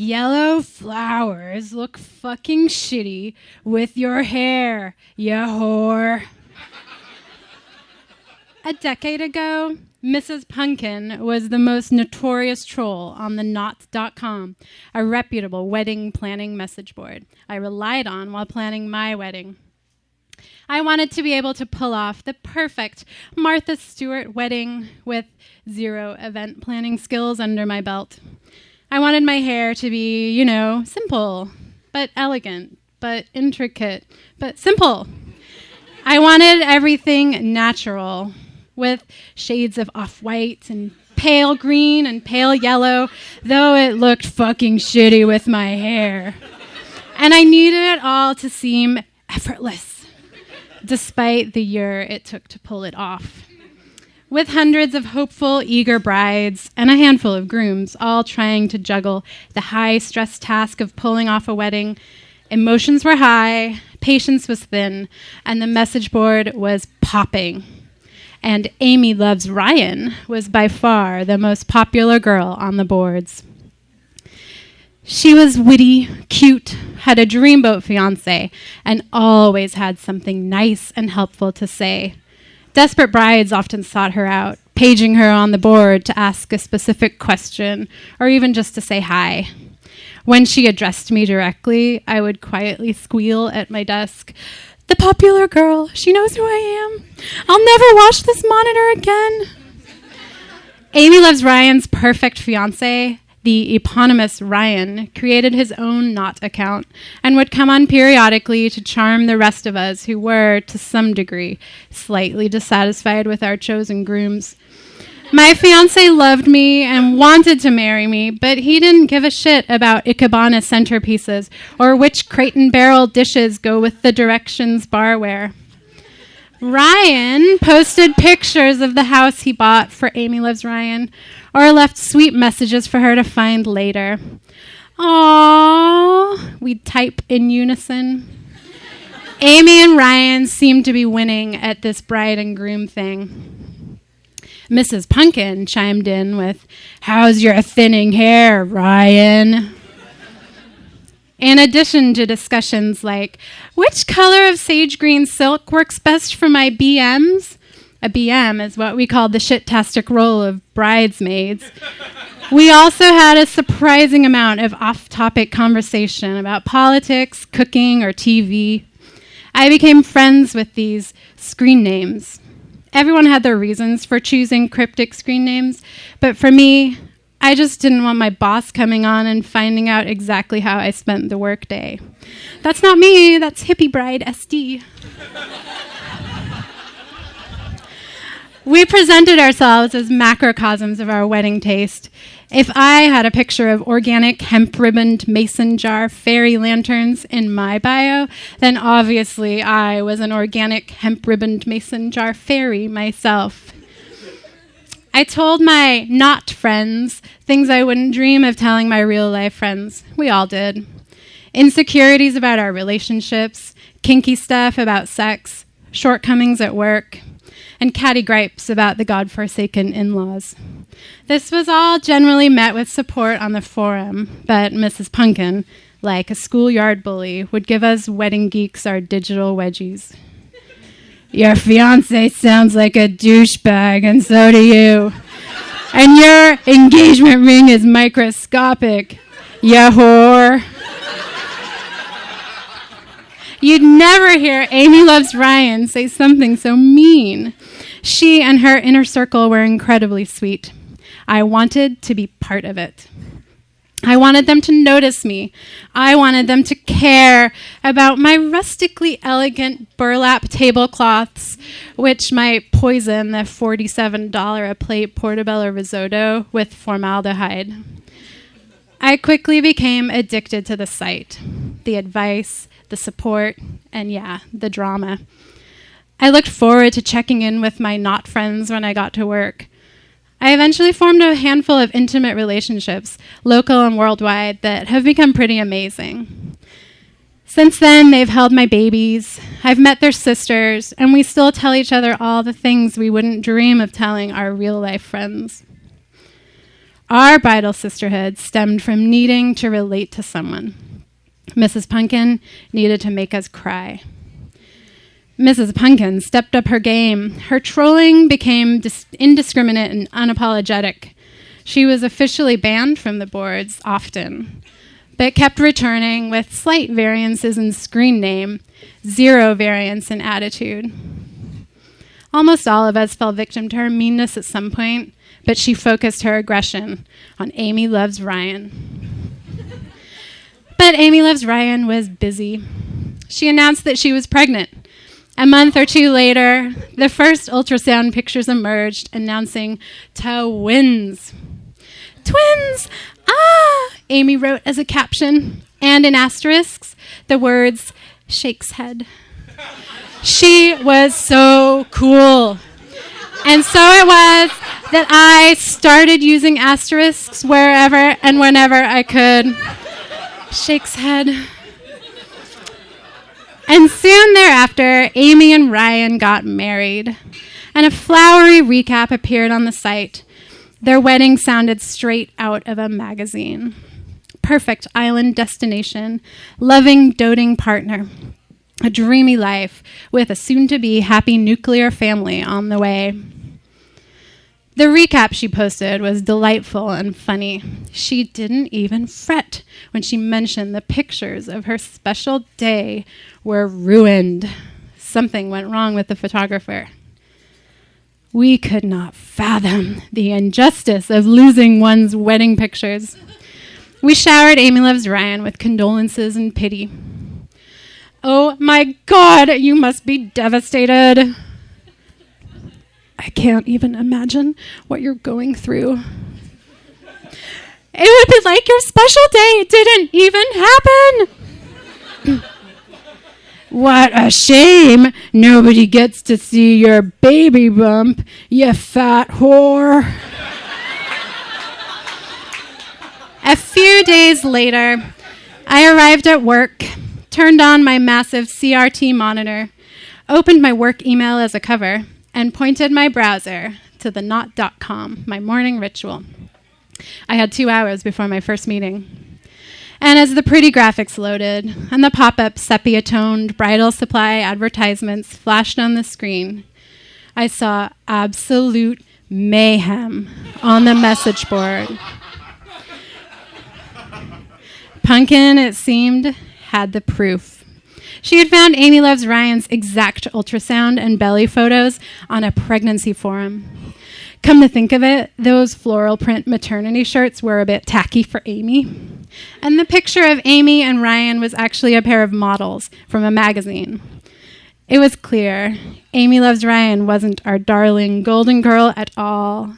Yellow flowers look fucking shitty with your hair, ya whore. A decade ago, Mrs. Pumpkin was the most notorious troll on the Knot.com, a reputable wedding planning message board I relied on while planning my wedding. I wanted to be able to pull off the perfect Martha Stewart wedding with 0 event planning skills under my belt. I wanted my hair to be, simple, but elegant, but intricate, but simple. I wanted everything natural, with shades of off-white and pale green and pale yellow, though it looked fucking shitty with my hair. And I needed it all to seem effortless, despite the year it took to pull it off. With hundreds of hopeful, eager brides and a handful of grooms, all trying to juggle the high-stress task of pulling off a wedding, emotions were high, patience was thin, and the message board was popping. And Amy Loves Ryan was by far the most popular girl on the boards. She was witty, cute, had a dreamboat fiancé, and always had something nice and helpful to say. Desperate brides often sought her out, paging her on the board to ask a specific question or even just to say hi. When she addressed me directly, I would quietly squeal at my desk, "The popular girl, she knows who I am. I'll never watch this monitor again." Amy Loves Ryan's perfect fiancé, the eponymous Ryan, created his own Knot account and would come on periodically to charm the rest of us who were, to some degree, slightly dissatisfied with our chosen grooms. My fiancé loved me and wanted to marry me, but he didn't give a shit about Ikebana centerpieces or which Crate and Barrel dishes go with the directions barware. Ryan posted pictures of the house he bought for Amy Loves Ryan, or left sweet messages for her to find later. "Aww," we'd type in unison. Amy and Ryan seemed to be winning at this bride and groom thing. Mrs. Pumpkin chimed in with, "How's your thinning hair, Ryan?" In addition to discussions like, which color of sage green silk works best for my BMs? A BM is what we call the shit-tastic role of bridesmaids. We also had a surprising amount of off-topic conversation about politics, cooking, or TV. I became friends with these screen names. Everyone had their reasons for choosing cryptic screen names, but for me, I just didn't want my boss coming on and finding out exactly how I spent the workday. That's not me, that's Hippie Bride SD. We presented ourselves as macrocosms of our wedding taste. If I had a picture of organic hemp-ribboned mason jar fairy lanterns in my bio, then obviously I was an organic hemp-ribboned mason jar fairy myself. I told my not friends things I wouldn't dream of telling my real-life friends. We all did. Insecurities about our relationships, kinky stuff about sex, shortcomings at work, and catty gripes about the godforsaken in-laws. This was all generally met with support on the forum, but Mrs. Pumpkin, like a schoolyard bully, would give us wedding geeks our digital wedgies. "Your fiancé sounds like a douchebag, and so do you. And your engagement ring is microscopic, ya whore." You'd never hear Amy Loves Ryan say something so mean. She and her inner circle were incredibly sweet. I wanted to be part of it. I wanted them to notice me. I wanted them to care about my rustically elegant burlap tablecloths, which might poison the $47 a plate portobello risotto with formaldehyde. I quickly became addicted to the site, the advice, the support, and the drama. I looked forward to checking in with my not friends when I got to work. I eventually formed a handful of intimate relationships, local and worldwide, that have become pretty amazing. Since then, they've held my babies, I've met their sisters, and we still tell each other all the things we wouldn't dream of telling our real-life friends. Our bridal sisterhood stemmed from needing to relate to someone. Mrs. Pumpkin needed to make us cry. Mrs. Pumpkin stepped up her game. Her trolling became indiscriminate and unapologetic. She was officially banned from the boards often, but kept returning with slight variances in screen name, zero variance in attitude. Almost all of us fell victim to her meanness at some point, but she focused her aggression on Amy Loves Ryan. But Amy Loves Ryan was busy. She announced that she was pregnant. A month or two later, the first ultrasound pictures emerged announcing twins. Twins! Ah! Amy wrote as a caption, and in asterisks, the words, Shakes head. She was so cool. And so it was that I started using asterisks wherever and whenever I could. Shakes head. And soon thereafter, Amy and Ryan got married, and a flowery recap appeared on the site. Their wedding sounded straight out of a magazine. Perfect island destination, loving, doting partner, a dreamy life with a soon-to-be happy nuclear family on the way. The recap she posted was delightful and funny. She didn't even fret when she mentioned the pictures of her special day were ruined. Something went wrong with the photographer. We could not fathom the injustice of losing one's wedding pictures. We showered Amy Loves Ryan with condolences and pity. Oh my God, you must be devastated. I can't even imagine what you're going through. It would be like your special day didn't even happen. What a shame. Nobody gets to see your baby bump, you fat whore. A few days later, I arrived at work, turned on my massive CRT monitor, opened my work email as a cover, and pointed my browser to the not.com, my morning ritual. I had 2 hours before my first meeting. And as the pretty graphics loaded and the pop-up sepia-toned bridal supply advertisements flashed on the screen, I saw absolute mayhem on the message board. Pumpkin, it seemed, had the proof. She had found Amy Loves Ryan's exact ultrasound and belly photos on a pregnancy forum. Come to think of it, those floral print maternity shirts were a bit tacky for Amy. And the picture of Amy and Ryan was actually a pair of models from a magazine. It was clear Amy Loves Ryan wasn't our darling golden girl at all.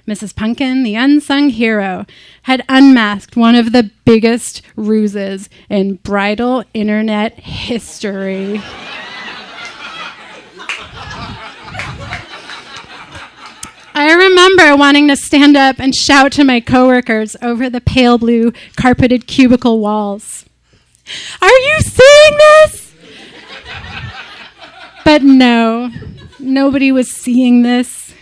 Mrs. Pumpkin, the unsung hero, had unmasked one of the biggest ruses in bridal internet history. I remember wanting to stand up and shout to my coworkers over the pale blue carpeted cubicle walls. Are you seeing this? But no, nobody was seeing this.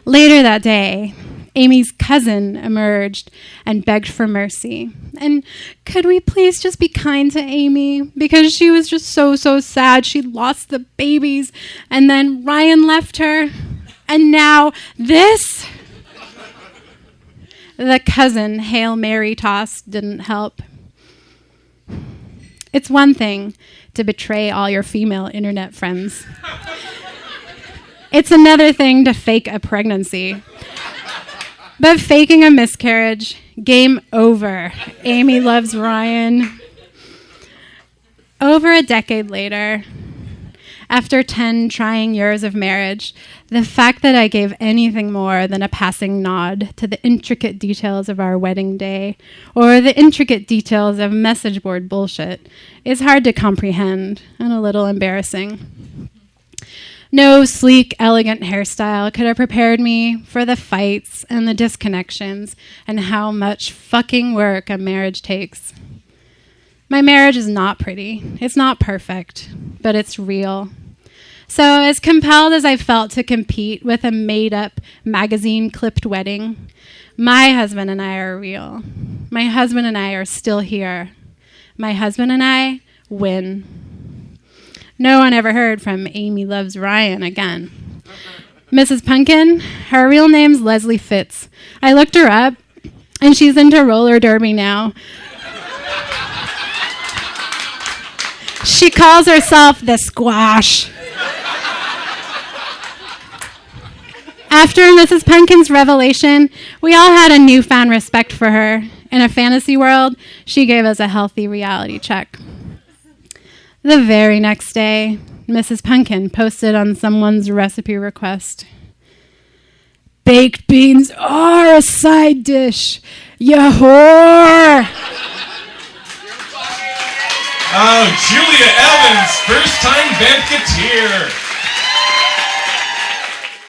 Later that day, Amy's cousin emerged and begged for mercy. And could we please just be kind to Amy? Because she was just so sad. She lost the babies, and then Ryan left her. And now this. The cousin Hail Mary toss didn't help. It's one thing to betray all your female internet friends. It's another thing to fake a pregnancy. But faking a miscarriage, game over. Amy Loves Ryan. Over a decade later, after 10 trying years of marriage, the fact that I gave anything more than a passing nod to the intricate details of our wedding day or the intricate details of message board bullshit is hard to comprehend and a little embarrassing. No sleek, elegant hairstyle could have prepared me for the fights and the disconnections and how much fucking work a marriage takes. My marriage is not pretty. It's not perfect, but it's real. So as compelled as I felt to compete with a made-up, magazine-clipped wedding, my husband and I are real. My husband and I are still here. My husband and I win. No one ever heard from Amy Loves Ryan again. Mrs. Pumpkin, her real name's Leslie Fitz. I looked her up, and she's into roller derby now. She calls herself the Squash. After Mrs. Pumpkin's revelation, we all had a newfound respect for her. In a fantasy world, she gave us a healthy reality check. The very next day, Mrs. Pumpkin posted on someone's recipe request. Baked beans are a side dish, ya whore! Oh, Julia Evans, first-time VAMP-keteer.